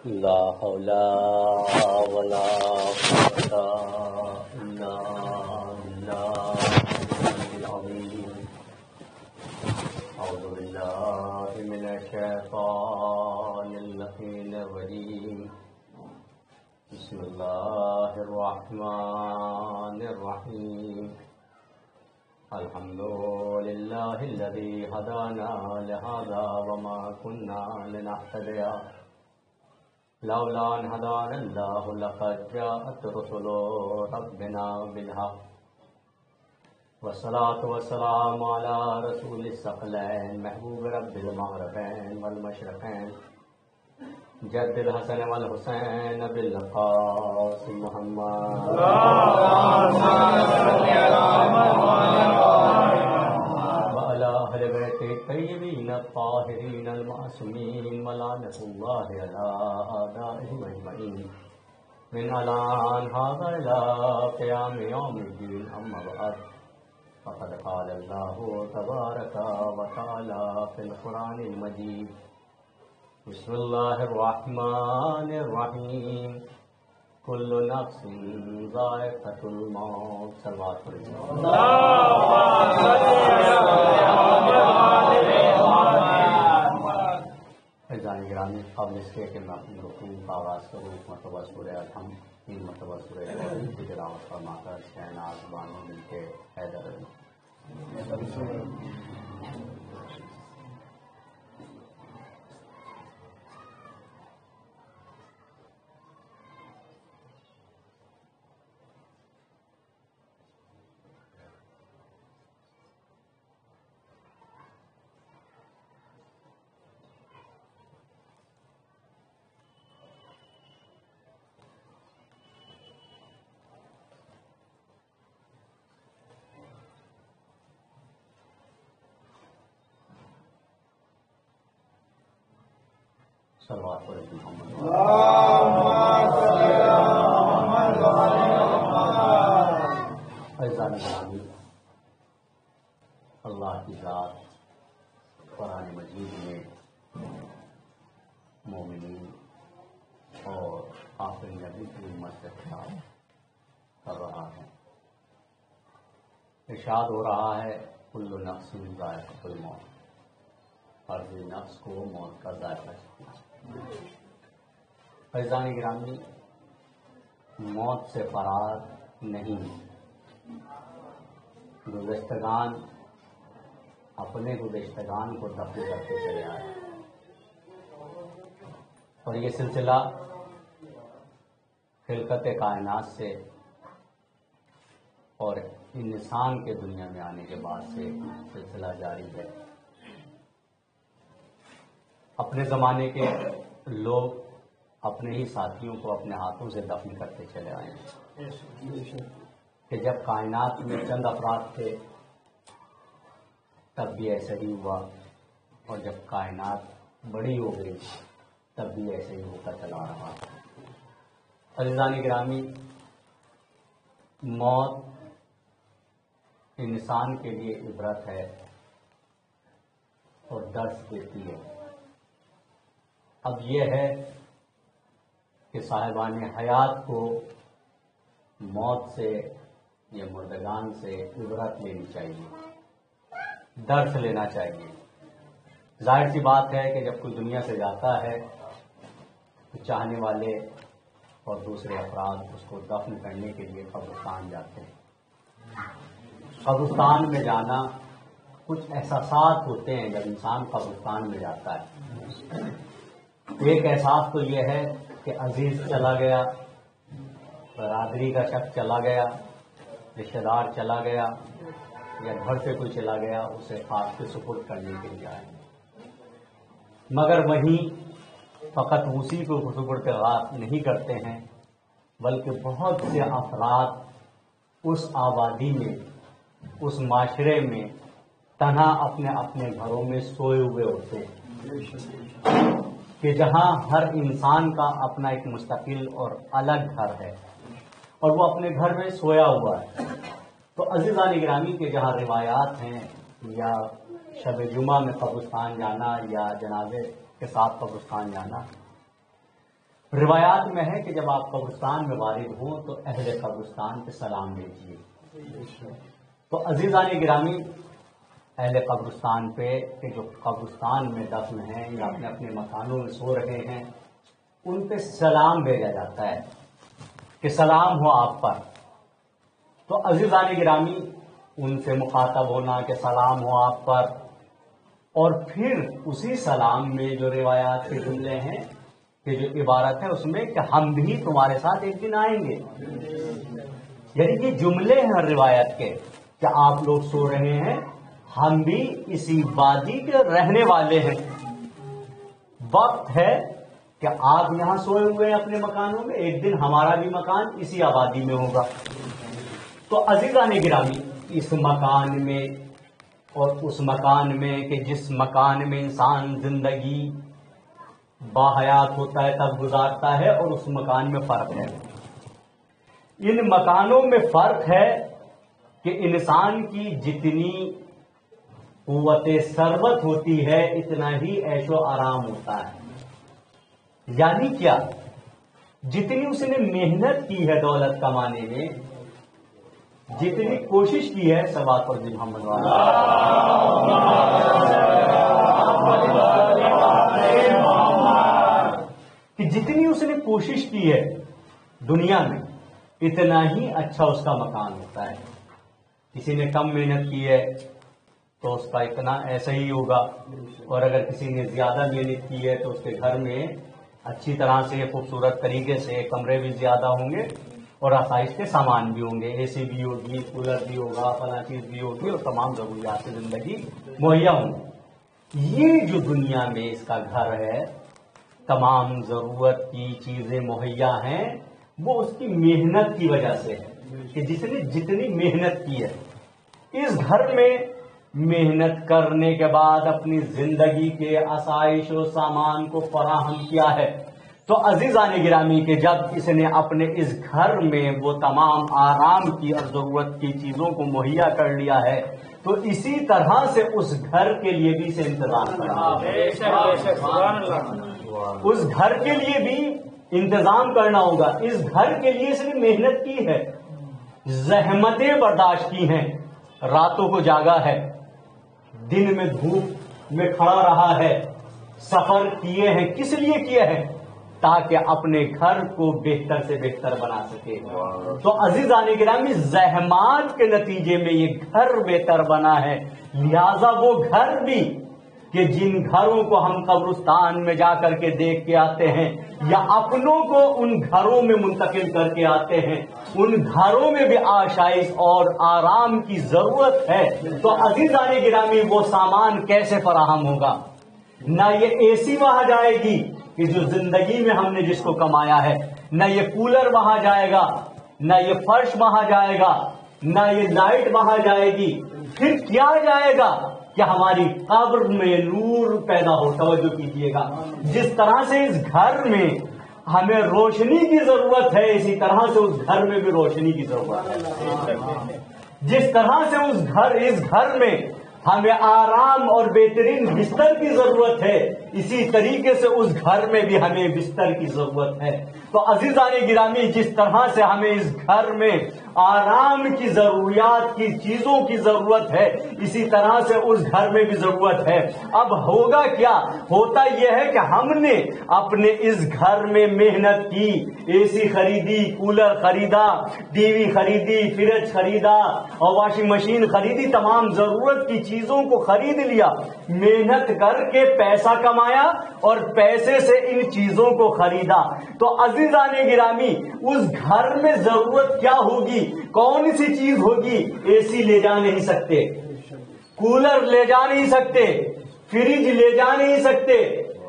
لا حول ولا قوة إلا بالله العظيم. أعوذ بالله من الشيطان اللعين الرجيم. بسم الله الرحمن الرحيم. الحمد لله الذي هدانا لهذا وما كنا لنهتدي لولا أن هدانا الله لقد جاءت رسل ربنا بالحق. والصلاة والسلام على رسول الثقلين محبوب رب المغربين والمشرقين جد الحسن والحسين بالقاسم محمد وعلى أهل بيته الطيبين الطاهرين المعصومين ولعنة الله على أعدائهم أجمعين من الآن هذا إلى قيام يوم الدين. أما بعد فقد قال الله تبارك وتعالى في القرآن المجيد. بسم الله الرحمن الرحيم. كل نفس ذائقة الموت. صلوات فیضان گرامی، قبل اس کے کہ میں اپنی رکوع کا آغاز کروں، مرتبہ سورہ الحمد، 3 مرتبہ سورہ الحمد کی تلاوت فرما کر شہناز بانو مل کے حیدر علی صلوات محمد. فیضان گرامی، اللہ کی ذات قرآن مجید میں مومنین اور آخر نبی کی امت سے خطاب کر رہا ہے. ارشاد ہو رہا ہے کل نفس ذائقۃ الموت. ہر نفس کو موت کا ذائقہ چکھنا. فیضان گرامی، موت سے فرار نہیں. گزشتگان اپنے گزشتگان کو دفن کرتے چلے آئے اور یہ سلسلہ خلقت کائنات سے اور انسان کے دنیا میں آنے کے بعد سے سلسلہ جاری ہے. اپنے زمانے کے لوگ اپنے ہی ساتھیوں کو اپنے ہاتھوں سے دفن کرتے چلے آئے ہیں کہ جب کائنات میں چند افراد تھے تب بھی ایسا ہی ہوا، اور جب کائنات بڑی ہو گئی تب بھی ایسے ہی ہوتا چلا رہا. عزیزان گرامی، موت انسان کے لیے عبرت ہے اور درس دیتی ہے. اب یہ ہے کہ صاحبان حیات کو موت سے یا مردگان سے عبرت لینی چاہیے، درس لینا چاہیے. ظاہر سی بات ہے کہ جب کوئی دنیا سے جاتا ہے تو چاہنے والے اور دوسرے افراد اس کو دفن کرنے کے لیے قبرستان جاتے ہیں. قبرستان میں جانا، کچھ احساسات ہوتے ہیں جب انسان قبرستان میں جاتا ہے. ایک احساس تو یہ ہے کہ عزیز چلا گیا، برادری کا شخص چلا گیا، رشتہ دار چلا گیا، یا گھر سے کوئی چلا گیا، اسے خاص کے سپرد کرنے کے لیے آئے. مگر وہیں فقط اسی کو سپرد نہیں کرتے ہیں، بلکہ بہت سے افراد اس آبادی میں، اس معاشرے میں تنہا اپنے اپنے گھروں میں سوئے ہوئے ہوتے ہیں کہ جہاں ہر انسان کا اپنا ایک مستقل اور الگ گھر ہے اور وہ اپنے گھر میں سویا ہوا ہے. تو عزیزان گرامی کے جہاں روایات ہیں یا شب جمعہ میں قبرستان جانا یا جنازے کے ساتھ قبرستان جانا، روایات میں ہے کہ جب آپ قبرستان میں وارد ہوں تو اہل قبرستان پہ سلام بھیجیے۔ تو عزیزان گرامی، اہل قبرستان پہ کہ جو قبرستان میں دفن ہیں یا اپنے اپنے مکانوں میں سو رہے ہیں، ان پہ سلام بھیجا جاتا ہے کہ سلام ہو آپ پر۔ تو عزیزان گرامی، ان سے مخاطب ہونا کہ سلام ہو آپ پر، اور پھر اسی سلام میں جو روایات کے جملے ہیں کہ جو عبارت ہے اس میں کہ ہم بھی تمہارے ساتھ ایک دن آئیں گے، یعنی یہ جملے ہیں روایت کے کہ آپ لوگ سو رہے ہیں، ہم بھی اسی وادی کے رہنے والے ہیں، وقت ہے کہ آپ یہاں سوئے ہوئے ہیں اپنے مکانوں میں، ایک دن ہمارا بھی مکان اسی آبادی میں ہوگا۔ تو عزیزان گرامی، اس مکان میں اور اس مکان میں کہ جس مکان میں انسان زندگی باحیات ہوتا ہے تب گزارتا ہے، اور اس مکان میں فرق ہے۔ ان مکانوں میں فرق ہے کہ انسان کی جتنی قوت ثروت ہوتی ہے اتنا ہی عیش و آرام ہوتا ہے۔ یعنی کیا؟ جتنی اس نے محنت کی ہے دولت کمانے میں، جتنی کوشش کی ہے، صلوات پر محمد کہ جتنی اس نے کوشش کی ہے دنیا میں، اتنا ہی اچھا اس کا مکان ہوتا ہے۔ کسی نے کم محنت کی ہے تو اس کا اتنا ایسا ہی ہوگا، اور اگر کسی نے زیادہ محنت کی ہے تو اس کے گھر میں اچھی طرح سے خوبصورت طریقے سے کمرے بھی زیادہ ہوں گے اور آسائش کے سامان بھی ہوں گے، اے سی بھی ہوگی، کولر بھی ہوگا، فلاں چیز بھی ہوگی، اور تمام ضروریات زندگی مہیا ہوں گی۔ یہ جو دنیا میں اس کا گھر ہے، تمام ضرورت کی چیزیں مہیا ہیں، وہ اس کی محنت کی وجہ سے ہے کہ جس نے جتنی محنت کی ہے۔ اس گھر میں محنت کرنے کے بعد اپنی زندگی کے آسائش و سامان کو فراہم کیا ہے، تو عزیزان گرامی کہ جب اس نے اپنے اس گھر میں وہ تمام آرام کی اور ضرورت کی چیزوں کو مہیا کر لیا ہے، تو اسی طرح سے اس گھر کے لیے بھی اسے انتظام کرنا ہوگا۔ اس گھر کے لیے بھی انتظام کرنا ہوگا۔ اس گھر کے لیے اس نے محنت کی ہے، زحمتیں برداشت کی ہیں، راتوں کو جاگا ہے، دن میں دھوپ میں کھڑا رہا ہے، سفر کیے ہیں۔ کس لیے کیے ہیں؟ تاکہ اپنے گھر کو بہتر سے بہتر بنا سکے۔ تو عزیزان گرامی، زحمات کے نتیجے میں یہ گھر بہتر بنا ہے، لہذا وہ گھر بھی کہ جن گھروں کو ہم قبرستان میں جا کر کے دیکھ کے آتے ہیں یا اپنوں کو ان گھروں میں منتقل کر کے آتے ہیں، ان گھروں میں بھی آشائش اور آرام کی ضرورت ہے۔ تو عزیزان گرامی، وہ سامان کیسے فراہم ہوگا؟ نہ یہ اے سی وہاں جائے گی کہ جو زندگی میں ہم نے جس کو کمایا ہے، نہ یہ کولر وہاں جائے گا، نہ یہ فرش وہاں جائے گا، نہ یہ لائٹ وہاں جائے گی۔ پھر کیا جائے گا کہ ہماری قبر میں نور پیدا ہو۔ توجہ کیجیے گا، جس طرح سے اس گھر میں ہمیں روشنی کی ضرورت ہے، اسی طرح سے اس گھر میں بھی روشنی کی ضرورت ہے۔ جس طرح سے اس گھر میں ہمیں آرام اور بہترین بستر کی ضرورت ہے، اسی طریقے سے اس گھر میں بھی ہمیں بستر کی ضرورت ہے۔ تو عزیزان گرامی، جس طرح سے ہمیں اس گھر میں آرام کی ضروریات کی چیزوں کی ضرورت ہے، اسی طرح سے اس گھر میں بھی ضرورت ہے۔ اب ہوگا کیا؟ ہوتا یہ ہے کہ ہم نے اپنے اس گھر میں محنت کی، اے سی خریدی، کولر خریدا، ٹی وی خریدی، فریج خریدا اور واشنگ مشین خریدی، تمام ضرورت کی چیزوں کو خرید لیا، محنت کر کے پیسہ کمایا اور پیسے سے ان چیزوں کو خریدا۔ تو عزیزان گرامی، اس گھر میں ضرورت کیا ہوگی؟ کون سی چیز ہوگی؟ اے سی لے جا نہیں سکتے، کولر لے جا نہیں سکتے، فریج لے جا نہیں سکتے،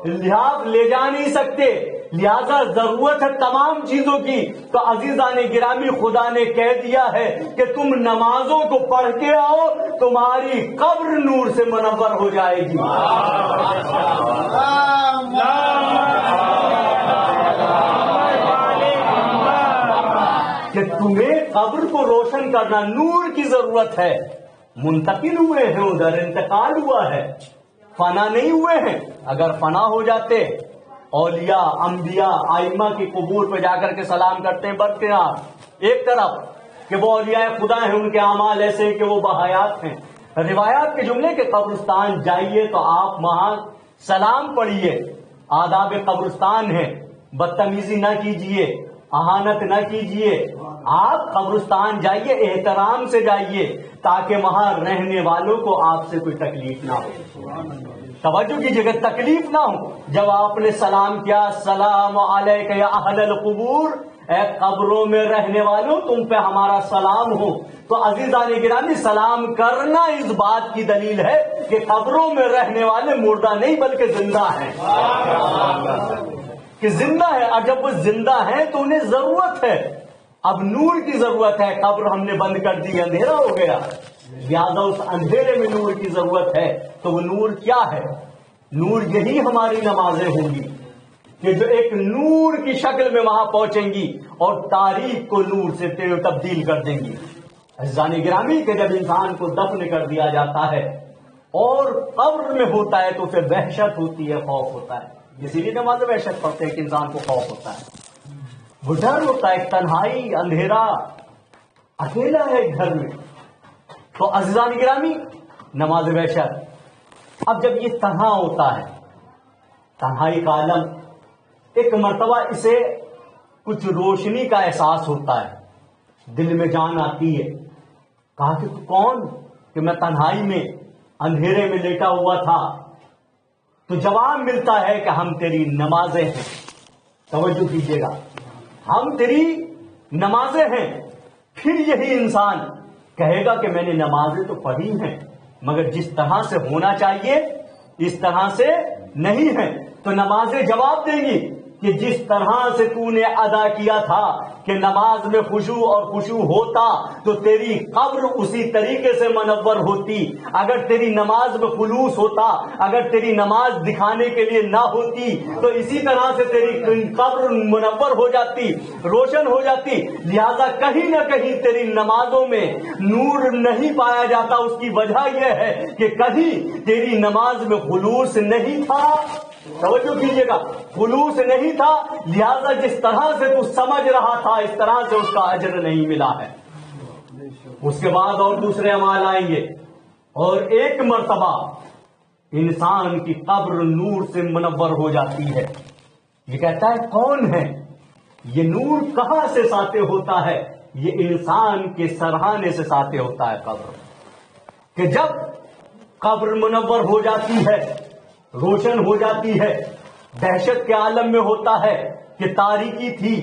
لحاف لے جا نہیں سکتے، لہذا ضرورت ہے تمام چیزوں کی۔ تو عزیزان گرامی، خدا نے کہہ دیا ہے کہ تم نمازوں کو پڑھ کے آؤ، تمہاری قبر نور سے منور ہو جائے گی۔ کہ تمہیں قبر کو روشن کرنا، نور کی ضرورت ہے۔ منتقل ہوئے ہیں، ادھر انتقال ہوا ہے، فنا نہیں ہوئے ہیں۔ اگر فنا ہو جاتے اولیاء انبیاء آئمہ کی قبور پہ جا کر کے سلام کرتے ہیں بڑھتے ہیں آپ ایک طرف کہ وہ اولیاء خدا ہیں، ان کے اعمال ایسے ہیں کہ وہ بحیات ہیں. روایات کے جملے کہ قبرستان جائیے تو آپ وہاں سلام پڑھیے، آداب قبرستان ہے، بدتمیزی نہ کیجیے، اہانت نہ کیجیے. آپ قبرستان جائیے، احترام سے جائیے تاکہ وہاں رہنے والوں کو آپ سے کوئی تکلیف نہ ہو. توجہ کیجیے کہ تکلیف نہ ہو. جب آپ نے سلام کیا، السلام علیکم یا اہل القبور، اے قبروں میں رہنے والوں تم پہ ہمارا سلام ہو. تو عزیزان گرامی، سلام کرنا اس بات کی دلیل ہے کہ قبروں میں رہنے والے مردہ نہیں بلکہ زندہ ہیں، کہ زندہ ہے. اور جب وہ زندہ ہیں تو انہیں ضرورت ہے، اب نور کی ضرورت ہے. قبر ہم نے بند کر دی، اندھیرا ہو گیا، لہٰذا اس اندھیرے میں نور کی ضرورت ہے. تو وہ نور کیا ہے؟ نور یہی ہماری نمازیں ہوں گی کہ جو ایک نور کی شکل میں وہاں پہنچیں گی اور تاریخ کو نور سے تبدیل کر دیں گی. عزیزان گرامی کہ جب انسان کو دفن کر دیا جاتا ہے اور قبر میں ہوتا ہے تو پھر وحشت ہوتی ہے، خوف ہوتا ہے. اسی لیے نماز وحشت پڑھتے ہیں کہ انسان کو خوف ہوتا ہے، وہ ڈر ہوتا ہے، تنہائی، اندھیرا، اکیلا ہے گھر میں. تو عزیزان گرامی نماز وحشت. اب جب یہ تنہا ہوتا ہے، تنہائی کا عالم، ایک مرتبہ اسے کچھ روشنی کا احساس ہوتا ہے، دل میں جان آتی ہے. کہا کہ تو کون؟ کہ میں تنہائی میں اندھیرے میں لیٹا ہوا تھا. تو جواب ملتا ہے کہ ہم تیری نمازیں ہیں. توجہ کیجیے گا، ہم تیری نمازیں ہیں. پھر یہی انسان کہے گا کہ میں نے نمازیں تو پڑھی ہیں مگر جس طرح سے ہونا چاہیے اس طرح سے نہیں ہے. تو نمازیں جواب دیں گی کہ جس طرح سے تو نے ادا کیا تھا کہ نماز میں خشوع اور خشوع ہوتا تو تیری قبر اسی طریقے سے منور ہوتی. اگر تیری نماز میں خلوص ہوتا، اگر تیری نماز دکھانے کے لیے نہ ہوتی تو اسی طرح سے تیری قبر منور ہو جاتی، روشن ہو جاتی. لہذا کہیں نہ کہیں تیری نمازوں میں نور نہیں پایا جاتا. اس کی وجہ یہ ہے کہ کہیں تیری نماز میں خلوص نہیں تھا. توجہ کیجیے گا، خلوص نہیں تھا، لہذا جس طرح سے تو سمجھ رہا تھا اس طرح سے اس کا اجر نہیں ملا ہے. اس کے بعد اور دوسرے اعمال آئیں گے اور ایک مرتبہ انسان کی قبر نور سے منور ہو جاتی ہے. یہ کہتا ہے کون ہے؟ یہ نور کہاں سے ساطع ہوتا ہے؟ یہ انسان کے سرہانے سے ساطع ہوتا ہے قبر. کہ جب قبر منور ہو جاتی ہے، روشن ہو جاتی ہے، دہشت کے عالم میں ہوتا ہے کہ تاریکی تھی،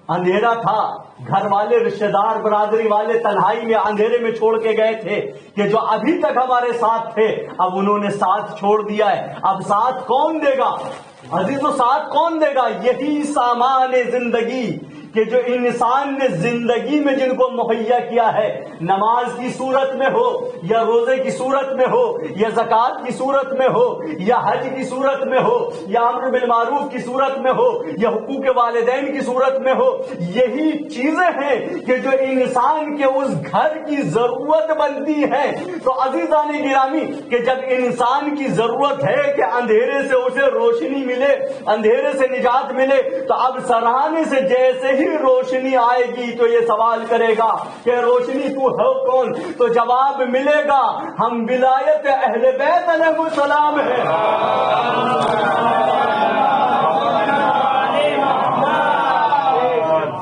اندھیرا تھا، گھر والے، رشتہ دار، برادری والے تنہائی میں اندھیرے میں چھوڑ کے گئے تھے کہ جو ابھی تک ہمارے ساتھ تھے اب انہوں نے ساتھ چھوڑ دیا ہے. اب ساتھ کون دے گا عزیزو؟ ساتھ کون دے گا؟ یہی سامان زندگی کہ جو انسان نے زندگی میں جن کو مہیا کیا ہے، نماز کی صورت میں ہو یا روزے کی صورت میں ہو یا زکوٰۃ کی صورت میں ہو یا حج کی صورت میں ہو یا امر بالمعروف کی صورت میں ہو یا حقوق والدین کی صورت میں ہو، یہی چیزیں ہیں کہ جو انسان کے اس گھر کی ضرورت بنتی ہے. تو عزیزان گرامی کہ جب انسان کی ضرورت ہے کہ اندھیرے سے اسے روشنی ملے، اندھیرے سے نجات ملے، تو اب سرہانے سے جیسے ہی روشنی آئے گی تو یہ سوال کرے گا کہ روشنی تو ہے کون؟ تو جواب ملے گا ہم ولایت اہل بیت علیہ السلام ہیں.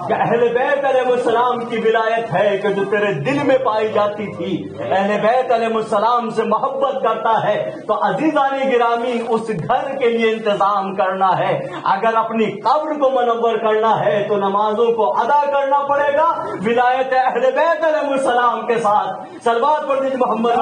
کہ اہل بیت علیہ السلام کی ولایت ہے کہ جو تیرے دل میں پائی جاتی تھی. اہل بیت علیہ السلام سے محبت کرتا ہے تو عزیزان گرامی اس گھر کے لیے انتظام کرنا ہے. اگر اپنی قبر کو منور کرنا ہے تو نمازوں کو ادا کرنا پڑے گا ولایت اہل بیت علیہ السلام کے ساتھ. صلوات پڑھ دیجیے محمد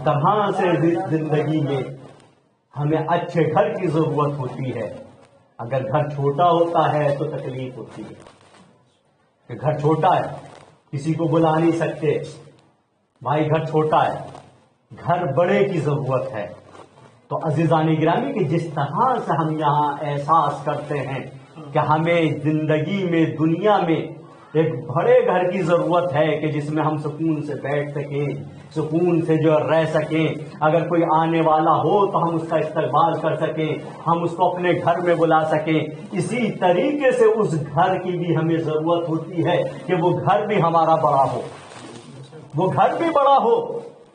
طرح سے زندگی میں ہمیں اچھے گھر کی ضرورت ہوتی ہے. اگر گھر چھوٹا ہوتا ہے تو تکلیف ہوتی ہے کہ گھر چھوٹا ہے، کسی کو بلا نہیں سکتے، بھائی گھر چھوٹا ہے. گھر بڑے کی ضرورت ہے. تو عزیزان گرامی کہ جس طرح سے ہم یہاں احساس کرتے ہیں کہ ہمیں زندگی میں دنیا میں ایک بڑے گھر کی ضرورت ہے کہ جس میں ہم سکون سے بیٹھ سکیں، سکون سے جو رہ سکیں، اگر کوئی آنے والا ہو تو ہم اس کا استقبال کر سکیں، ہم اس کو اپنے گھر میں بلا سکیں، اسی طریقے سے اس گھر کی بھی ہمیں ضرورت ہوتی ہے کہ وہ گھر بھی ہمارا بڑا ہو، وہ گھر بھی بڑا ہو،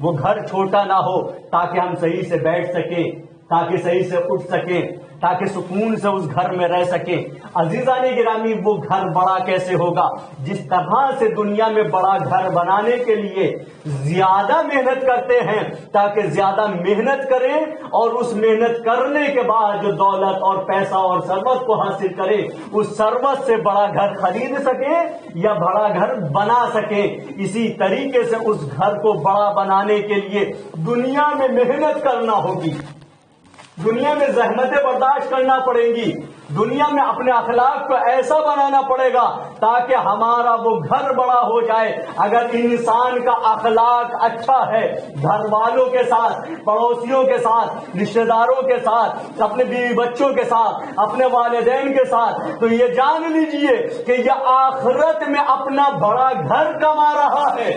وہ گھر چھوٹا نہ ہو، تاکہ ہم صحیح سے بیٹھ سکیں، تاکہ صحیح سے اٹھ سکیں، تاکہ سکون سے اس گھر میں رہ سکیں۔ عزیزان گرامی وہ گھر بڑا کیسے ہوگا؟ جس طرح سے دنیا میں بڑا گھر بنانے کے لیے زیادہ محنت کرتے ہیں تاکہ زیادہ محنت کریں اور اس محنت کرنے کے بعد جو دولت اور پیسہ اور ثروت کو حاصل کریں اس ثروت سے بڑا گھر خرید سکیں یا بڑا گھر بنا سکیں، اسی طریقے سے اس گھر کو بڑا بنانے کے لیے دنیا میں محنت کرنا ہوگی، دنیا میں زحمتیں برداشت کرنا پڑیں گی، دنیا میں اپنے اخلاق کو ایسا بنانا پڑے گا تاکہ ہمارا وہ گھر بڑا ہو جائے۔ اگر انسان کا اخلاق اچھا ہے، گھر والوں کے ساتھ، پڑوسیوں کے ساتھ، رشتہ داروں کے ساتھ، اپنے بیوی بچوں کے ساتھ، اپنے والدین کے ساتھ، تو یہ جان لیجئے کہ یہ آخرت میں اپنا بڑا گھر کما رہا ہے،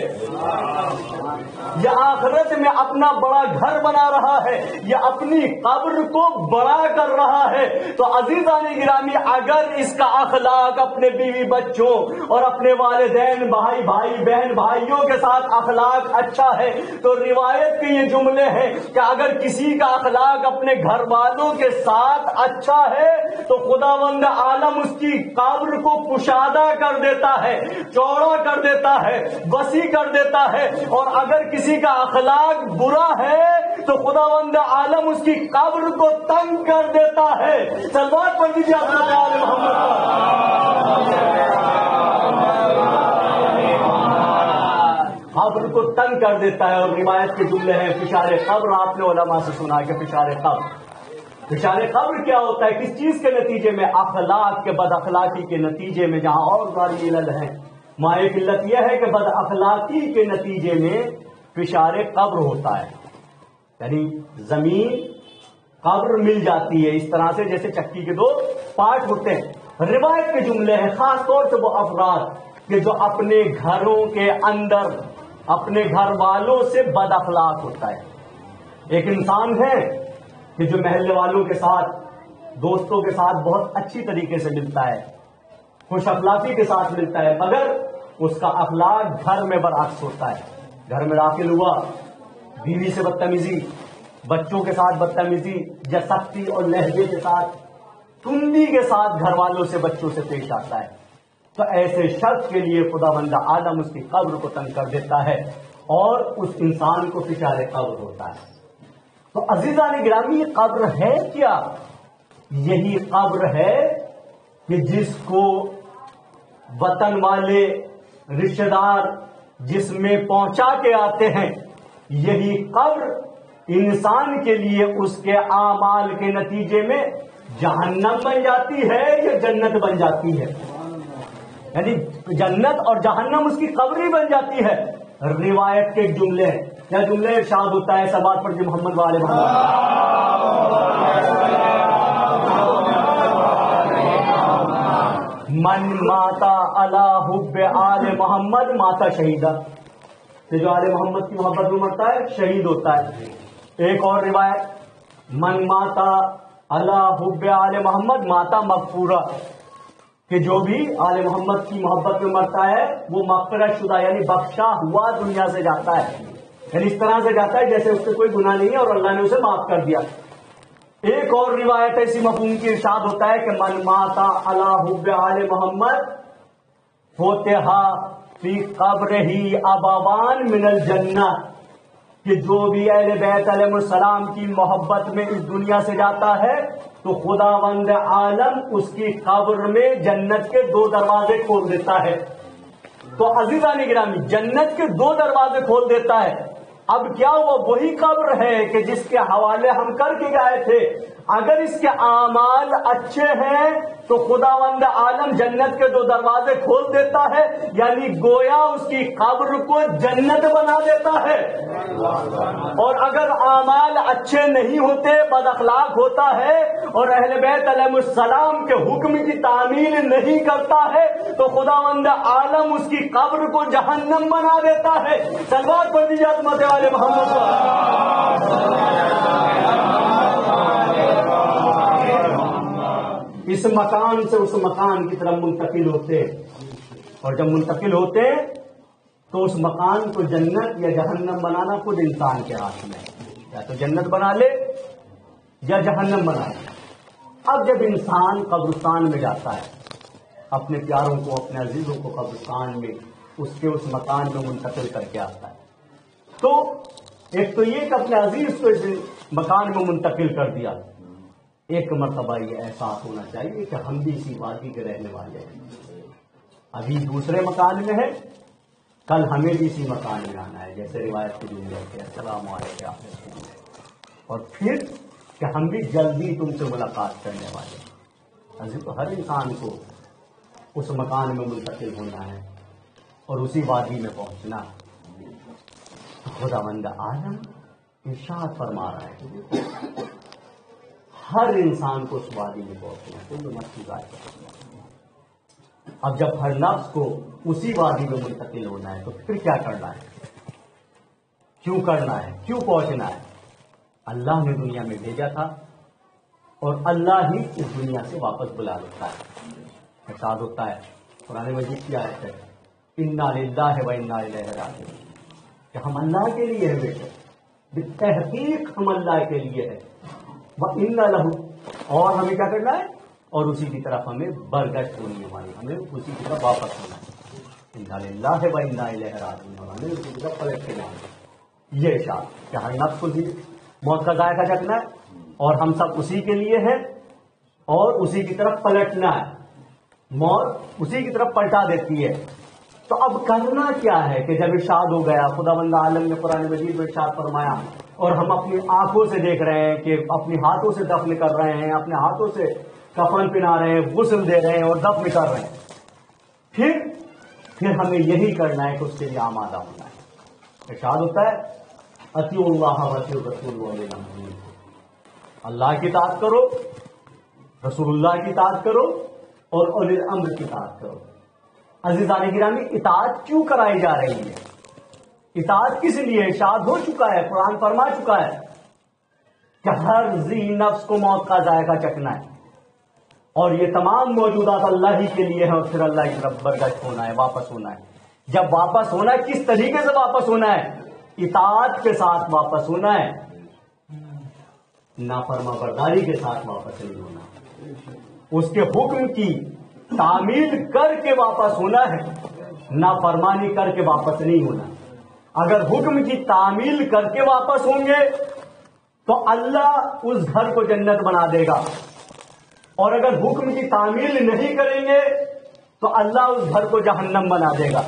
یہ آخرت میں اپنا بڑا گھر بنا رہا ہے، یہ اپنی قبر کو بڑا کر رہا ہے۔ تو عزیزان گرامی اگر اس کا اخلاق اپنے بیوی بچوں اور اپنے والدین، بھائی بہن بھائیوں کے ساتھ اخلاق اچھا ہے تو روایت کے یہ جملے ہیں کہ اگر کسی کا اخلاق اپنے گھر والوں کے ساتھ اچھا ہے تو خداوند عالم اس کی قبر کو کشادہ کر دیتا ہے، چوڑا کر دیتا ہے، وسیع کر دیتا ہے، اور اگر کسی کا اخلاق برا ہے تو خداوند عالم اس کی قبر کو تنگ کر دیتا ہے۔ صلوات پڑھ دیجیے اپنے آل محمد قبر کو تنگ کر دیتا ہے۔ اور روایت کے جملے ہیں فشار قبر، آپ نے علماء سے سنا کہ فشار قبر کیا ہوتا ہے؟ کس چیز کے نتیجے میں؟ اخلاق کے بد اخلاقی کے نتیجے میں، جہاں اور ساری علت ہیں، وہاں ایک علت یہ ہے کہ بد اخلاقی کے نتیجے میں فشار قبر ہوتا ہے، یعنی زمین قبر مل جاتی ہے، اس طرح سے جیسے چکی کے دو پارٹ ہوتے ہیں۔ روایت کے جملے ہیں خاص طور سے وہ افراد کہ جو اپنے گھروں کے اندر اپنے گھر والوں سے بد اخلاق ہوتا ہے۔ ایک انسان ہے کہ جو محلے والوں کے ساتھ، دوستوں کے ساتھ بہت اچھی طریقے سے ملتا ہے، خوش اخلاقی کے ساتھ ملتا ہے، مگر اس کا اخلاق گھر میں برعکس ہوتا ہے۔ گھر میں داخل ہوا، بیوی سے بدتمیزی، بچوں کے ساتھ بدتمیزی، یا سختی اور لہجے کے ساتھ، تندی کے ساتھ گھر والوں سے بچوں سے پیش آتا ہے، تو ایسے شخص کے لیے خداوند عالم اس کی قبر کو تنگ کر دیتا ہے اور اس انسان کو فشار قبر ہوتا ہے۔ تو عزیزان گرامی قبر ہے کیا؟ یہی قبر ہے کہ جس کو وطن والے رشتہ دار جس میں پہنچا کے آتے ہیں، یہی قبر انسان کے لیے اس کے اعمال کے نتیجے میں جہنم بن جاتی ہے یا جنت بن جاتی ہے، یعنی جنت اور جہنم اس کی قبر ہی بن جاتی ہے۔ روایت کے جملے ہیں، کیا جملے ارشاد ہوتا ہے؟ سبات پر محمد والے محمد، من ماتا علی حب آل محمد ماتا شہیدہ، کہ جو آل محمد کی محبت میں مرتا ہے شہید ہوتا ہے۔ ایک اور روایت، من ماتا علی حب آل محمد ماتا مغفورہ، کہ جو بھی آل محمد کی محبت میں مرتا ہے وہ مغفرت شدہ یعنی بخشا ہوا دنیا سے جاتا ہے، یعنی اس طرح سے جاتا ہے جیسے اس سے کوئی گناہ نہیں ہے اور اللہ نے اسے معاف کر دیا۔ ایک اور روایت ایسی مفہوم کی ارشاد ہوتا ہے کہ من ماتا علی حب آل محمد فتحا فی قبرہ ابوان من الجنہ، کہ جو بھی اہل بیت علیہ السلام کی محبت میں اس دنیا سے جاتا ہے تو خداوند عالم اس کی قبر میں جنت کے 2 دروازے کھول دیتا ہے۔ تو عزیزان گرامی جنت کے 2 دروازے کھول دیتا ہے۔ اب کیا وہ وہی قبر ہے کہ جس کے حوالے ہم کر کے گئے تھے؟ اگر اس کے اعمال اچھے ہیں تو خداوند عالم جنت کے دو دروازے کھول دیتا ہے، یعنی گویا اس کی قبر کو جنت بنا دیتا ہے۔ اور اگر اعمال اچھے نہیں ہوتے، بد اخلاق ہوتا ہے اور اہل بیت علیہ السلام کے حکم کی تعمیل نہیں کرتا ہے تو خداوند عالم اس کی قبر کو جہنم بنا دیتا ہے۔ صلوات پڑھ دیجیے عظمت والے محمد اس مکان سے اس مکان کی طرف منتقل ہوتے ہیں، اور جب منتقل ہوتے ہیں تو اس مکان کو جنت یا جہنم بنانا خود انسان کے ہاتھ میں ہے، یا تو جنت بنا لے یا جہنم بنا لے۔ اب جب انسان قبرستان میں جاتا ہے، اپنے پیاروں کو، اپنے عزیزوں کو قبرستان میں اس مکان میں منتقل کر کے آتا ہے، تو ایک تو یہ کہ اپنے عزیز کو اس مکان میں منتقل کر دیا، ایک مرتبہ یہ احساس ہونا چاہیے کہ ہم بھی اسی وادی کے رہنے والے ہیں، ابھی دوسرے مکان میں ہے، کل ہمیں بھی اسی مکان میں آنا ہے، جیسے روایت کی دنیا کے السلام علیکم، اور پھر کہ ہم بھی جلدی تم سے ملاقات کرنے والے ہیں۔ تو ہر انسان کو اس مکان میں منتقل ہونا ہے اور اسی وادی میں پہنچنا ہے۔ خداوند عالم ارشاد فرما رہا ہے ہر انسان کو اس وادی میں پہنچنا ہے، کوئی نفس ذائقہ۔ اب جب ہر نفس کو اسی وادی میں منتقل ہونا ہے تو پھر کیا کرنا ہے، کیوں کرنا ہے، کیوں پہنچنا ہے؟ اللہ نے دنیا میں بھیجا تھا اور اللہ ہی اس دنیا سے واپس بلا لیتا ہے۔ ارشاد ہوتا ہے قرآن مجید کی آیت ہے انا للہ و انا الیہ راجعون، کہ ہم اللہ کے لیے ہیں، بیٹے بالتحقیق ہم اللہ کے لیے ہیں، وَإِنَّ لَهُ، اور ہمیں کیا کرنا ہے، اور اسی کی طرف ہمیں برگشت ہونی ہے، ہمیں اسی کی طرف واپس ہونا ہے۔ انا للہ و انا الیہ راجعون، اور ہمیں اسی کی طرف پلٹ کے جانا ہے۔ یہ ارشاد کہ ہر نفس کو موت کا ذائقہ چکھنا ہے اور ہم سب اسی کے لیے ہیں اور اسی کی طرف پلٹنا ہے، موت اسی کی طرف پلٹا دیتی ہے۔ تو اب کرنا کیا ہے کہ جب ارشاد ہو گیا، خداوند عالم نے قرآن مجید میں ارشاد فرمایا اور ہم اپنی آنکھوں سے دیکھ رہے ہیں کہ اپنے ہاتھوں سے دفن کر رہے ہیں، اپنے ہاتھوں سے کفن پہنا رہے ہیں، غسل دے رہے ہیں اور دفن کر رہے ہیں، پھر ہمیں یہی کرنا ہے کہ اس کے لیے آمادہ ہونا ہے۔ ارشاد ہوتا ہے اطیعوا اللہ واطیعوا الرسول واولی الامر منکم، اللہ کی اطاعت کرو، رسول اللہ کی اطاعت کرو اور اولی الامر کی اطاعت کرو۔ عزیزان گرامی، اطاعت کیوں کرائی جا رہی ہے؟ اطاعت کس لیے؟ ارشاد ہو چکا ہے، قرآن فرما چکا ہے کہ ہر ذی نفس کو موت کا ذائقہ چکھنا ہے اور یہ تمام موجودات اللہ ہی کے لیے ہیں، اور پھر اللہ کی طرف برگشت ہونا ہے، واپس ہونا ہے۔ جب واپس ہونا ہے کس طریقے سے واپس ہونا ہے؟ اطاعت کے ساتھ واپس ہونا ہے، نافرما برداری کے ساتھ واپس نہیں ہونا، اس کے حکم کی تعمیل کر کے واپس ہونا ہے، نافرمانی کر کے واپس نہیں ہونا۔ اگر حکم کی تعمیل کر کے واپس ہوں گے تو اللہ اس گھر کو جنت بنا دے گا، اور اگر حکم کی تعمیل نہیں کریں گے تو اللہ اس گھر کو جہنم بنا دے گا۔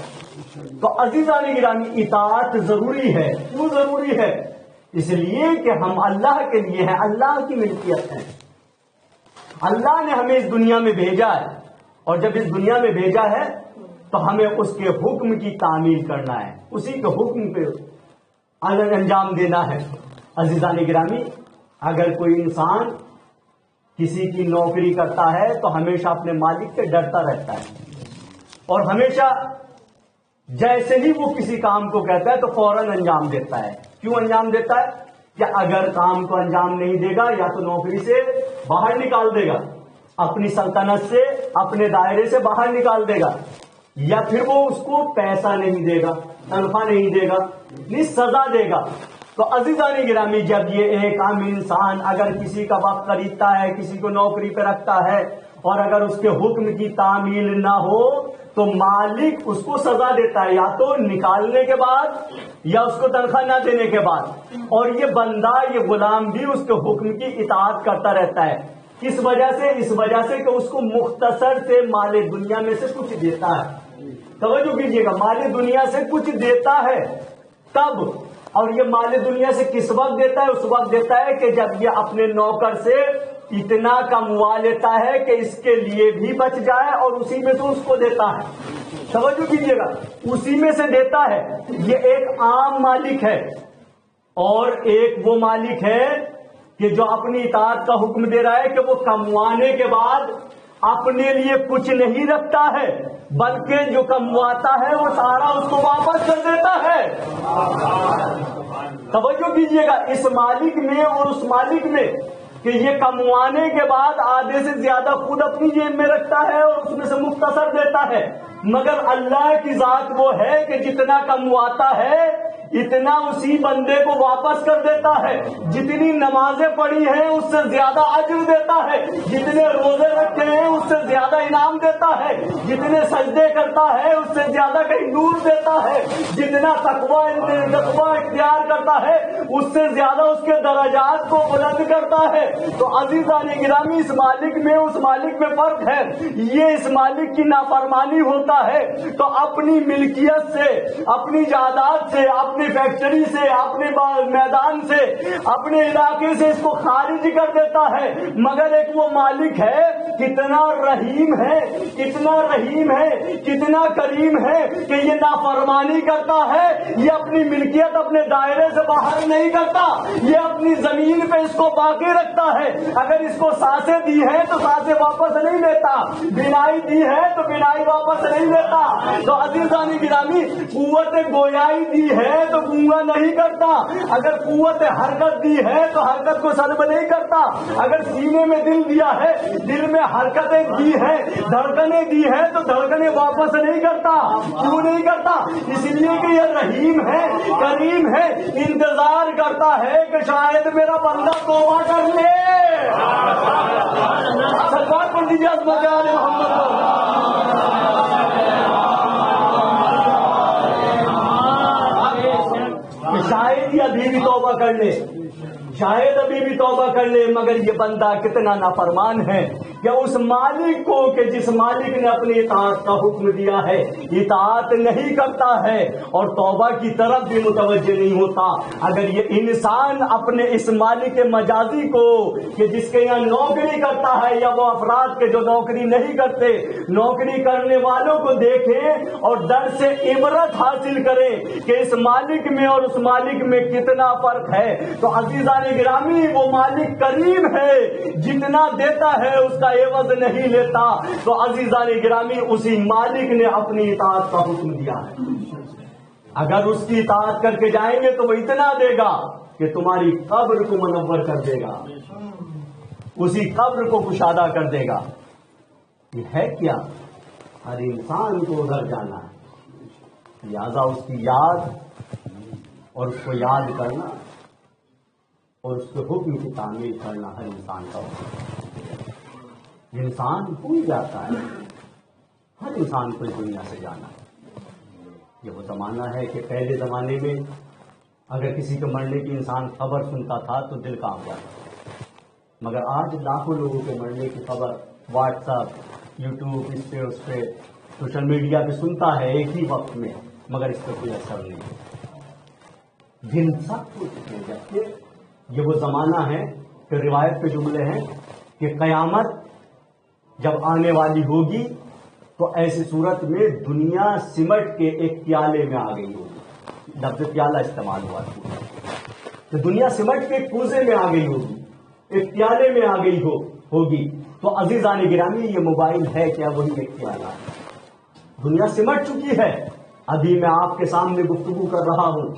تو عزیزان گرامی، اطاعت ضروری ہے۔ کیوں ضروری ہے؟ اس لیے کہ ہم اللہ کے لیے ہیں، اللہ کی ملکیت ہے، اللہ نے ہمیں اس دنیا میں بھیجا ہے، اور جب اس دنیا میں بھیجا ہے تو ہمیں اس کے حکم کی تعمیل کرنا ہے، اسی کے حکم پہ انجام دینا ہے۔ عزیزان گرامی، اگر کوئی انسان کسی کی نوکری کرتا ہے تو ہمیشہ اپنے مالک سے ڈرتا رہتا ہے، اور ہمیشہ جیسے ہی وہ کسی کام کو کہتا ہے تو فوراً انجام دیتا ہے۔ کیوں انجام دیتا ہے؟ کہ اگر کام کو انجام نہیں دے گا یا تو نوکری سے باہر نکال دے گا، اپنی سلطنت سے، اپنے دائرے سے باہر نکال دے گا، یا پھر وہ اس کو پیسہ نہیں دے گا، تنخواہ نہیں دے گا، نہیں سزا دے گا۔ تو عزیزان گرامی، جب یہ ایک عام انسان اگر کسی کا وقت خریدتا ہے، کسی کو نوکری پہ رکھتا ہے، اور اگر اس کے حکم کی تعمیل نہ ہو تو مالک اس کو سزا دیتا ہے، یا تو نکالنے کے بعد یا اس کو تنخواہ نہ دینے کے بعد، اور یہ بندہ، یہ غلام بھی اس کے حکم کی اطاعت کرتا رہتا ہے۔ کس وجہ سے؟ اس وجہ سے کہ اس کو مختصر سے مال دنیا میں سے کچھ دیتا ہے۔ توجہ کیجیے گا، مال دنیا سے کچھ دیتا ہے، تب اور یہ مال دنیا سے کس وقت دیتا ہے؟ اس وقت دیتا ہے کہ جب یہ اپنے نوکر سے اتنا کموا لیتا ہے کہ اس کے لیے بھی بچ جائے اور اسی میں سے اس کو دیتا ہے. توجہ کیجیے گا, اسی میں سے دیتا ہے. یہ ایک عام مالک ہے, اور ایک وہ مالک ہے کہ جو اپنی اطاعت کا حکم دے رہا ہے کہ وہ کموانے کے بعد اپنے لیے کچھ نہیں رکھتا ہے, بلکہ جو کمواتا ہے وہ سارا اس کو واپس کر دیتا ہے. توجہ کیجیے گا, اس مالک میں اور اس مالک میں کہ یہ کموانے کے بعد آدھے سے زیادہ خود اپنی جیب میں رکھتا ہے اور اس میں سے مختصر دیتا ہے, مگر اللہ کی ذات وہ ہے کہ جتنا کمواتا ہے اتنا اسی بندے کو واپس کر دیتا ہے. جتنی نمازیں پڑھی ہیں اس سے زیادہ اجر دیتا ہے, جتنے روزے رکھے ہیں اس سے زیادہ انعام دیتا ہے, جتنے سجدے کرتا ہے اس سے زیادہ کہیں نور دیتا ہے, جتنا تقویٰ اختیار کرتا ہے اس سے زیادہ اس کے درجات کو بلند کرتا ہے. تو عزیزان گرامی, اس مالک میں اس مالک میں فرق ہے. یہ اس مالک کی نافرمانی ہوتا ہے تو اپنی ملکیت سے, اپنی جائیداد سے, اپنی فیکٹری سے, اپنے میدان سے, اپنے علاقے سے اس کو خارج کر دیتا ہے. مگر ایک وہ مالک ہے, کتنا رحیم ہے, کتنا رحیم ہے, کتنا کریم ہے کہ یہ نافرمانی کرتا ہے, یہ اپنی ملکیت اپنے دائرے سے باہر نہیں کرتا, یہ اپنی زمین پہ اس کو باقی رکھتا ہے. اگر اس کو سانسیں دی ہیں تو سانسیں واپس نہیں لیتا, بینائی دی ہے تو بینائی واپس نہیں لیتا. تو عزیزان گرامی, قوت گویائی دی ہے تو گونگا نہیں کرتا, اگر قوت حرکت دی ہے تو حرکت کو سلب نہیں کرتا, اگر سینے میں دل دیا ہے, دل میں حرکتیں دی ہیں, دھڑکنیں دی ہیں تو دھڑکنیں واپس نہیں کرتا. کیوں نہیں کرتا؟ اس لیے کہ یہ رحیم ہے, کریم ہے, انتظار کرتا ہے کہ شاید میرا بندہ توبہ کر لے. سرکار پنڈت جی عظمت آل محمد شاید یہ ابھی بھی توبہ کر لے, شاید ابھی بھی توبہ کر لے, مگر یہ بندہ کتنا نافرمان ہے کہ اس مالک کو, کہ جس مالک نے اپنی اطاعت کا حکم دیا ہے, اطاعت نہیں کرتا ہے اور توبہ کی طرف بھی متوجہ نہیں ہوتا. اگر یہ انسان اپنے اس مالک مجازی کو, کہ جس کے یہاں نوکری کرتا ہے, یا وہ افراد کے جو نوکری نہیں کرتے, نوکری کرنے والوں کو دیکھیں اور در سے عبرت حاصل کریں کہ اس مالک میں اور اس مالک میں کتنا فرق ہے. تو عزیزان گرامی, وہ مالک کریم ہے, جتنا دیتا ہے اس کا عوض نہیں لیتا. تو عزیزان گرامی, اسی مالک نے اپنی اطاعت کا حکم دیا ہے. اگر اس کی اطاعت کر کے جائیں گے تو وہ اتنا دے گا کہ تمہاری قبر کو منور کر دے گا, اسی قبر کو کشادہ کر دے گا. یہ ہے کیا؟ ہر انسان کو ادھر جانا ہے, لہذا اس کی یاد اور اس کو یاد کرنا اور اس کے حکم کی تعمیل کرنا ہر انسان کا ہوتا ہے. انسان بھول جاتا ہے, ہر انسان کو اس دنیا سے جانا ہے. یہ وہ زمانہ ہے کہ پہلے زمانے میں اگر کسی کے مرنے کی انسان خبر سنتا تھا تو دل کانپ جاتا, مگر آج لاکھوں لوگوں کے مرنے کی خبر واٹس ایپ, یوٹیوب, اس پہ سوشل میڈیا پہ سنتا ہے ایک ہی وقت میں, مگر اس پہ کوئی اثر نہیں. دن سب کچھ ہو جاتے. یہ وہ زمانہ ہے کہ روایت پہ جملے ہیں کہ قیامت جب آنے والی ہوگی تو ایسی صورت میں دنیا سمٹ کے ایک پیالے میں آ گئی ہوگی. لفظ پیالہ استعمال ہوا تھا کہ دنیا سمٹ کے ایک کوزے میں آ گئی ہوگی, ایک پیالے میں آ گئی ہوگی. تو عزیزان گرامی, یہ موبائل ہے کیا؟ وہی ایک پیالہ ہے. دنیا سمٹ چکی ہے. ابھی میں آپ کے سامنے گفتگو کر رہا ہوں,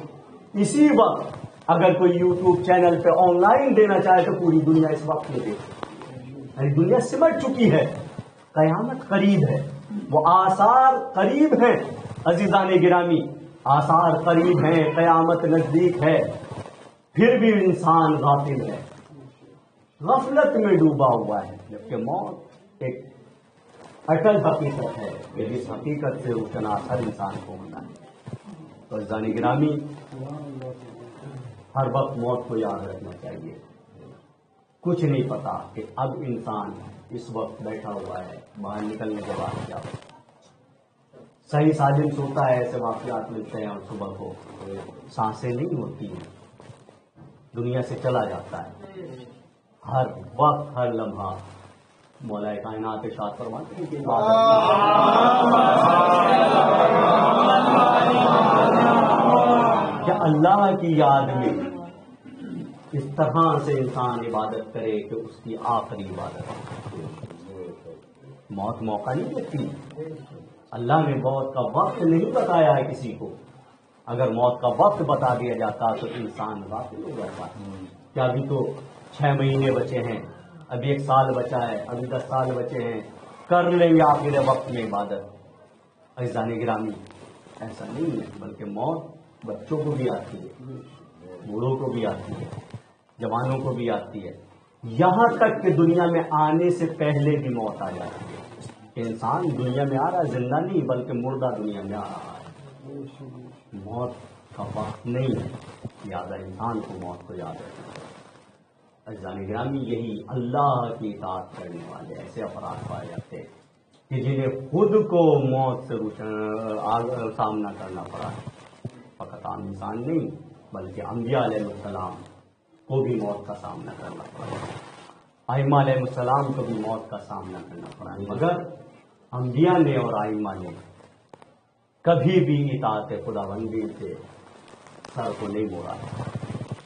اسی وقت اگر کوئی یوٹیوب چینل پہ آن لائن دینا چاہے تو پوری دنیا اس وقت میں دے. دنیا سمٹ چکی ہے, قیامت قریب ہے, وہ آثار قریب ہیں. عزیزان گرامی, آثار قریب ہیں, قیامت نزدیک ہے, پھر بھی انسان غافل ہے, غفلت میں ڈوبا ہوا ہے. جبکہ موت ایک اٹل حقیقت ہے کہ جس حقیقت سے اٹھنا ہر انسان کو ہونا ہے. تو عزیزان گرامی, ہر وقت موت کو یاد رکھنا چاہیے. کچھ نہیں پتا کہ اب انسان اس وقت بیٹھا ہوا ہے, باہر نکلنے کے بعد کیا ہو. صحیح سالم سوتا ہے ایسے واقعات ملتے ہیں، اور صبح کو سانسیں نہیں ہوتی ہیں، دنیا سے چلا جاتا ہے، ہر وقت ہر لمحہ مولا کائنات ارشاد فرماتے ہیں کہ کیا اللہ کی یاد میں اس طرح سے انسان عبادت کرے کہ اس کی آخری عبادت ہے۔ موت موقع نہیں دیتی، اللہ نے موت کا وقت نہیں بتایا ہے کسی کو، اگر موت کا وقت بتا دیا جاتا تو انسان غافل ہو جاتا۔ کیا ابھی تو 6 مہینے بچے ہیں، ابھی 1 سال بچا ہے، ابھی 10 سال بچے ہیں، کر لیں گے آخر وقت میں عبادت۔ عزیزان گرامی، ایسا نہیں ہے، بلکہ موت بچوں کو بھی آتی ہے، بوڑھوں کو بھی آتی ہے، جوانوں کو بھی آتی ہے، یہاں تک کہ دنیا میں آنے سے پہلے بھی موت آ جاتی ہے کہ انسان دنیا میں آ رہا ہے، زندہ نہیں بلکہ مردہ دنیا میں آ رہا ہے۔ موت کا وقت نہیں ہے، لہٰذا انسان کو موت کو یاد رکھنا ہے۔ عزیزان گرامی، یہی اللہ کی اطاعت کرنے والے ایسے افراد پائے جاتے ہیں کہ جنہیں خود کو موت سے سامنا کرنا پڑا ہے۔ فقط عام انسان نہیں بلکہ انبیاء علیہ السلام کو بھی موت کا سامنا کرنا پڑا، ائمہ علیہ السلام کو بھی موت کا سامنا کرنا پڑا، مگر انبیاء نے اور ائمہ نے کبھی بھی اطاعت خداوندی سے سر کو نہیں موڑا،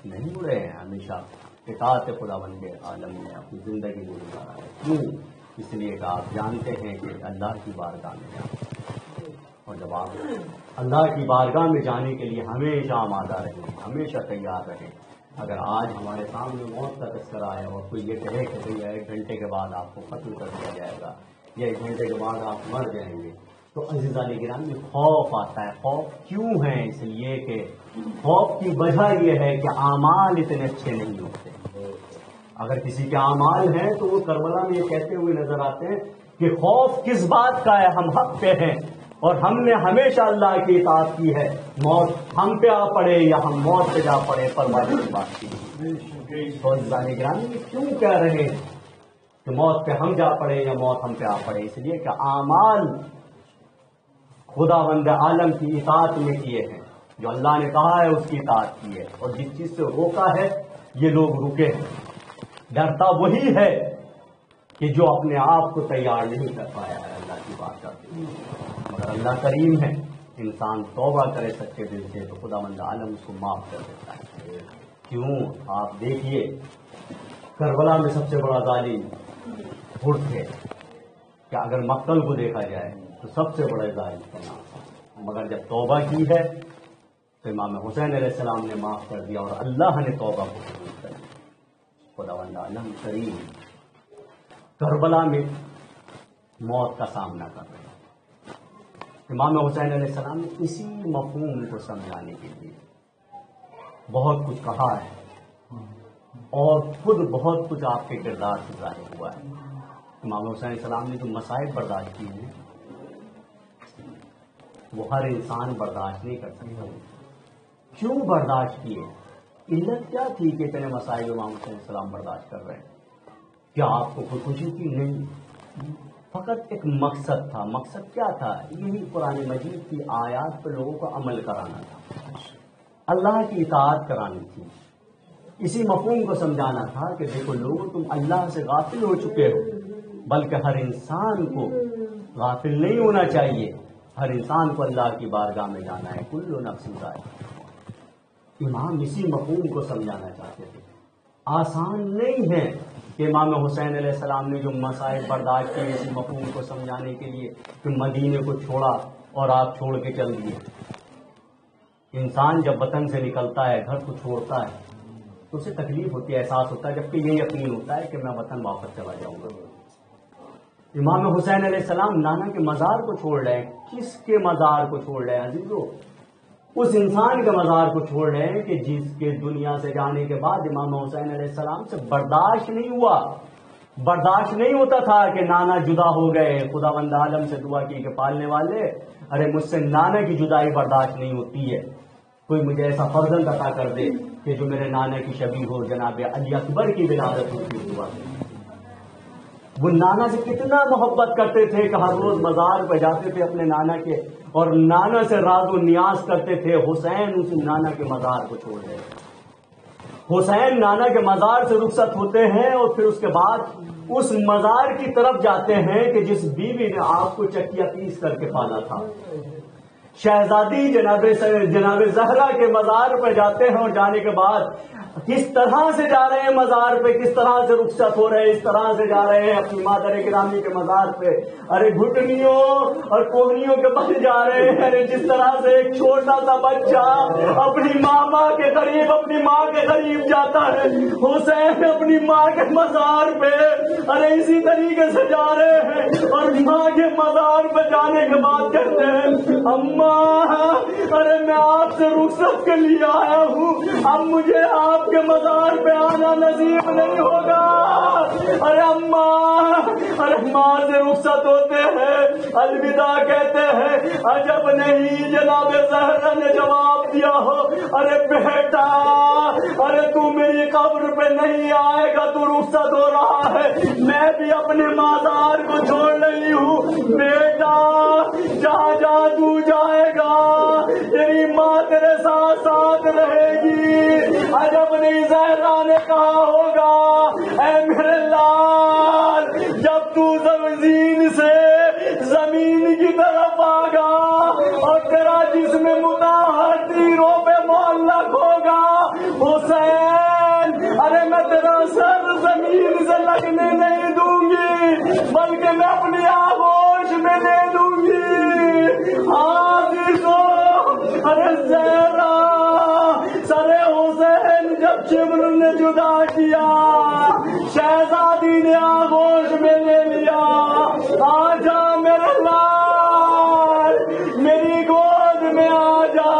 نہیں موڑے ہیں، ہمیشہ اطاعت خداوند عالم میں اپنی زندگی میں گزارا ہے۔ کیوں؟ اس لیے کہ آپ جانتے ہیں کہ اللہ کی بارگاہ میں جانا، اور جب آپ اللہ کی بارگاہ میں جانے کے لیے ہمیشہ آمادہ رہیں، ہمیشہ تیار رہیں۔ اگر آج ہمارے سامنے موت کا تذکرہ ہے اور کوئی یہ کہے کہ بھئی 1 گھنٹے کے بعد آپ کو ختم کر دیا جائے گا یا 1 گھنٹے کے بعد آپ مر جائیں گے، تو عزیزان گرامی خوف آتا ہے۔ خوف کیوں ہے؟ اس لیے کہ خوف کی وجہ یہ ہے کہ اعمال اتنے اچھے نہیں ہوتے۔ اگر کسی کے اعمال ہیں تو وہ کربلا میں یہ کہتے ہوئے نظر آتے ہیں کہ خوف کس بات کا ہے، ہم حق پہ ہیں اور ہم نے ہمیشہ اللہ کی اطاعت کی ہے، موت ہم پہ آ پڑے یا ہم موت پہ جا پڑے، پرواہ کی بات کی۔ تو عزیزان گرامی کیوں کہہ رہے ہیں کہ موت پہ ہم جا پڑے یا موت ہم پہ آ پڑے؟ اس لیے کہ اعمال خداوند عالم کی اطاعت میں کیے ہیں، جو اللہ نے کہا ہے اس کی اطاعت کی ہے، اور جس چیز سے روکا ہے یہ لوگ رکے ہیں۔ ڈرتا وہی ہے کہ جو اپنے آپ کو تیار نہیں کر پایا ہے اللہ کی بات کرتے ہیں، مگر اللہ کریم ہے، انسان توبہ کرے سچے دل سے تو خداوند عالم اس کو معاف کر دیتا ہے۔ کیوں؟ آپ دیکھیے کربلا میں سب سے بڑا ظالم حر تھے، کہ اگر مقتل کو دیکھا جائے تو سب سے بڑے ظالم کا نام تھا، مگر جب توبہ کی ہے تو امام حسین علیہ السلام نے معاف کر دیا اور اللہ نے توبہ کو قبول کر دیا۔ خداوند عالم کریم کربلا میں موت کا سامنا کر رہے ہیں۔ امام حسین علیہ السلام نے اسی مفہوم کو سمجھانے کے لیے بہت کچھ کہا ہے اور خود بہت کچھ آپ کے کردار سے ظاہر ہوا ہے۔ امام حسین علیہ السلام نے جو مصائب برداشت کیے ہیں وہ ہر انسان برداشت نہیں کر سکتا۔ کیوں برداشت کیے؟ علت کیا تھی کہ اتنے مسائل امام حسین علیہ السلام برداشت کر رہے ہیں؟ کیا آپ کو کوئی خوشی تھی؟ نہیں، فقط ایک مقصد تھا۔ مقصد کیا تھا؟ یہی قرآن مجید کی آیات پر لوگوں کو عمل کرانا تھا، اللہ کی اطاعت کرانی تھی، اسی مفہوم کو سمجھانا تھا کہ دیکھو لوگوں تم اللہ سے غافل ہو چکے ہو، بلکہ ہر انسان کو غافل نہیں ہونا چاہیے، ہر انسان کو اللہ کی بارگاہ میں جانا ہے، کل نفس ذائقہ۔ امام اسی مفہوم کو سمجھانا چاہتے تھے۔ آسان نہیں ہے کہ امام حسین علیہ السلام نے جو مسائل برداشت کیے اسی مفہوم کو سمجھانے کے لیے کہ مدینے کو چھوڑا اور آپ چھوڑ کے چل دیے۔ انسان جب وطن سے نکلتا ہے، گھر کو چھوڑتا ہے تو اسے تکلیف ہوتی ہے، احساس ہوتا ہے، جبکہ یہ یقین ہوتا ہے کہ میں وطن واپس چلا جاؤں گا۔ امام حسین علیہ السلام نانا کے مزار کو چھوڑ رہے ہیں۔ کس کے مزار کو چھوڑ رہے ہیں عزیزو؟ اس انسان کے مزار کو چھوڑ رہے ہیں کہ جس کے دنیا سے جانے کے بعد امام حسین علیہ السلام سے برداشت نہیں ہوا، برداشت نہیں ہوتا تھا کہ نانا جدا ہو گئے۔ خداوند عالم سے دعا کی کہ پالنے والے، ارے مجھ سے نانا کی جدائی برداشت نہیں ہوتی ہے، کوئی مجھے ایسا فرزند عطا کر دے کہ جو میرے نانا کی شبیہ ہو۔ جناب علی اکبر کی ولادت ہوتی ہوا، وہ نانا سے کتنا محبت کرتے تھے کہ ہر روز مزار پہ جاتے تھے اپنے نانا کے، اور نانا سے راز و نیاز کرتے تھے حسین اس نانا کے مزار کو چھوڑ دے۔ حسین نانا کے مزار سے رخصت ہوتے ہیں اور پھر اس کے بعد اس مزار کی طرف جاتے ہیں کہ جس بیوی نے آپ کو چکیا پیس کر کے پالا تھا۔ شہزادی جناب زہرا کے مزار پہ جاتے ہیں، اور جانے کے بعد کس طرح سے جا رہے ہیں مزار پہ، کس طرح سے رخصت ہو رہے ہیں، اس طرح سے جا رہے ہیں اپنی مادر گرامی کے مزار پہ، ارے گھٹنیوں اور کوہنیوں کے بل جا رہے ہیں، ارے جس طرح سے ایک چھوٹا سا بچہ اپنی ماما کے قریب، اپنی ماں کے قریب جاتا ہے، حسین اپنی ماں کے مزار پہ ارے اسی طریقے سے جا رہے ہیں، اور ماں کے مزار پہ جانے کے بعد کہتے ہیں اماں ارے میں آپ سے رخصت کے لیے آیا ہوں، اب مجھے آپ کے مزار پہ آنا نصیب نہیں ہوگا۔ ارے اماں، ارے ماں سے رخصت ہوتے ہیں، الوداع کہتے ہیں، عجب نہیں جناب زہرا نے جواب دیا ہو، ارے بیٹا ارے تو میری قبر پہ نہیں آئے گا، تو رخصت ہو رہا ہے، میں بھی اپنے مزار کو چھوڑ رہی ہوں، بیٹا جہاں جہاں تو جائے گا تیری ماں تیرے ساتھ ساتھ رہے گی۔ عجب نہیں زہرا نے کہا ہوگا اے میرے لال، جب تو زمین سے زمین کی طرف آگا اور تیرا جسم مطہر تیروں پہ معلق ہوگا، حسین ارے میں تیرا سر زمین سے لگنے نہیں دوں گی، بلکہ میں اپنی آغوش میں دے دوں گی۔ عزیزو ارے زہرا سر حسین جب شبر نے جدا کیا، شہزادی نے آغوش میں لے لیا، آجا میرے لال میری گود میں آجا۔